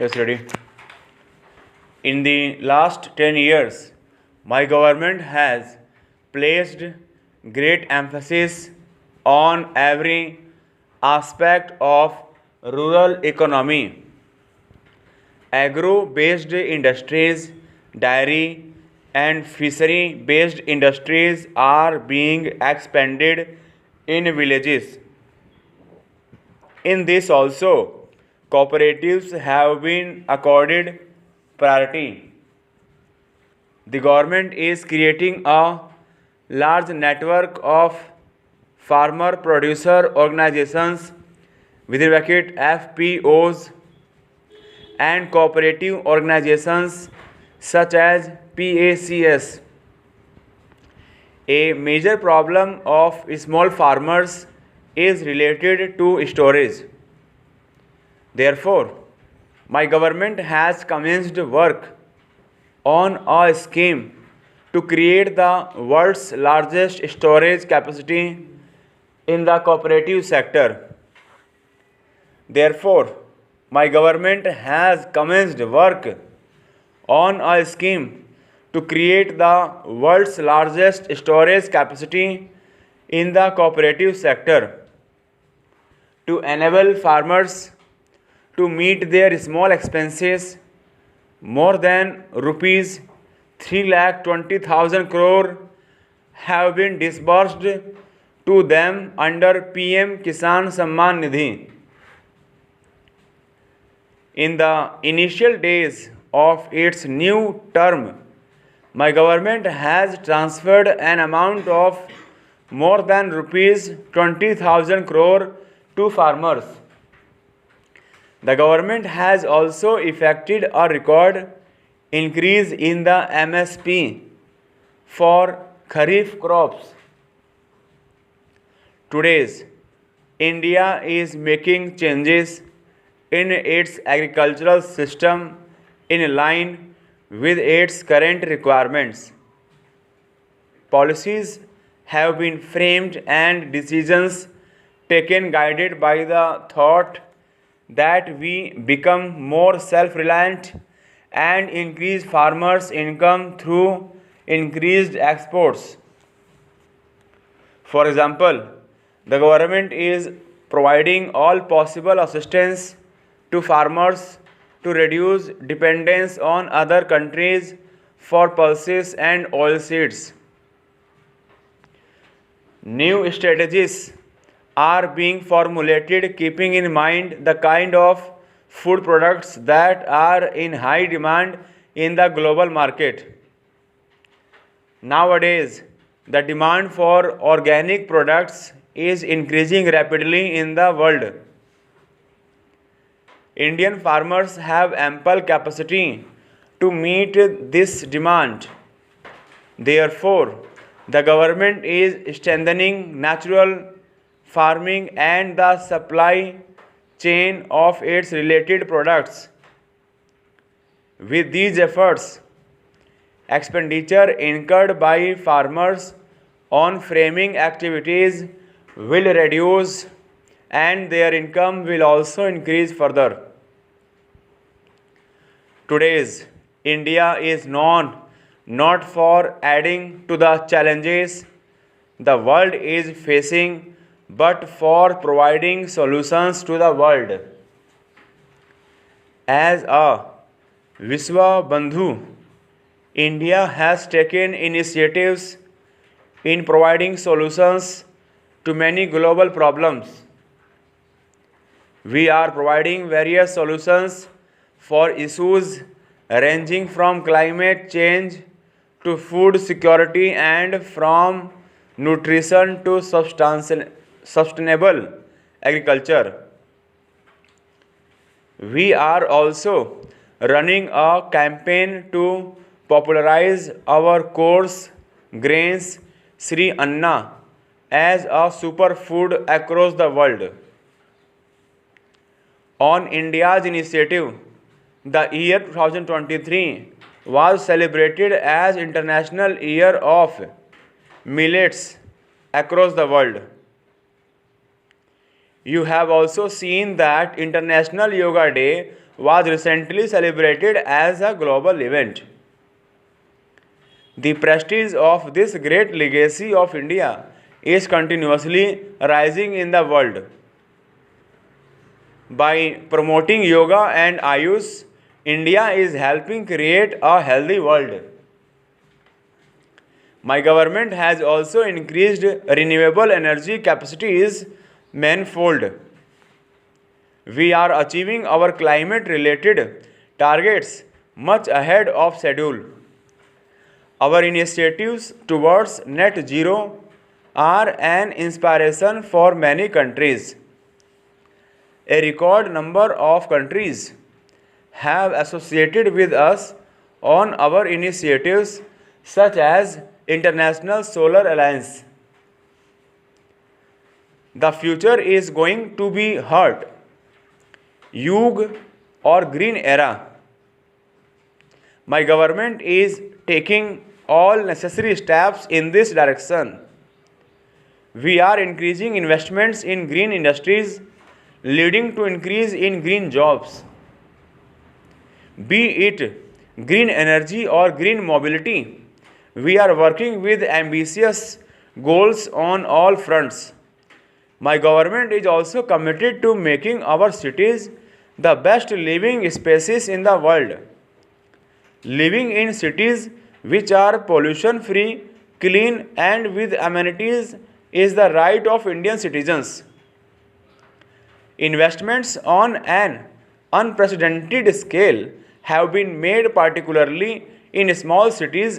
Yes, ready. In the last 10 years, my government has placed great emphasis on every aspect of rural economy. Agro-based industries, dairy and fishery-based industries are being expanded in villages. In this also, cooperatives have been accorded priority. The government is creating a large network of farmer producer organizations within bracket FPOs and cooperative organizations such as PACS. A major problem of small farmers is related to storage. Therefore, my government has commenced work on a scheme to create the world's largest storage capacity in the cooperative sector. Therefore, my government has commenced work on a scheme to create the world's largest storage capacity in the cooperative sector to enable farmers to meet their small expenses. More than rupees 3,20,000 crore have been disbursed to them under PM Kisan Samman Nidhi. In the initial days of its new term, my government has transferred an amount of more than rupees 20,000 crore to farmers. The government has also effected a record increase in the MSP for Kharif crops. Today, India is making changes in its agricultural system in line with its current requirements. Policies have been framed and decisions taken guided by the thought that we become more self-reliant and increase farmers' income through increased exports. For example, the government is providing all possible assistance to farmers to reduce dependence on other countries for pulses and oilseeds. New strategies are being formulated keeping in mind the kind of food products that are in high demand in the global market. Nowadays, the demand for organic products is increasing rapidly in the world. Indian farmers have ample capacity to meet this demand. Therefore, the government is strengthening natural farming and the supply chain of its related products. With these efforts, expenditure incurred by farmers on framing activities will reduce and their income will also increase further. Today's India is known not for adding to the challenges the world is facing, but for providing solutions to the world. As a Vishwa Bandhu, India has taken initiatives in providing solutions to many global problems. We are providing various solutions for issues ranging from climate change to food security and from nutrition to sustainable agriculture. We are also running a campaign to popularize our coarse grains Sri Anna as a superfood across the world. On India's initiative, the year 2023 was celebrated as International Year of Millets across the world. You have also seen that International Yoga Day was recently celebrated as a global event. The prestige of this great legacy of India is continuously rising in the world. By promoting yoga and Ayush, India is helping create a healthy world. My government has also increased renewable energy capacities manifold. We are achieving our climate related targets much ahead of schedule. Our initiatives towards net zero are an inspiration for many countries. A record number of countries have associated with us on our initiatives such as International Solar Alliance. The future is going to be hot, Yug or green era. My government is taking all necessary steps in this direction. We are increasing investments in green industries, leading to increase in green jobs. Be it green energy or green mobility, we are working with ambitious goals on all fronts. My government is also committed to making our cities the best living spaces in the world. Living in cities which are pollution free, clean, and with amenities is the right of Indian citizens. Investments on an unprecedented scale have been made, particularly in small cities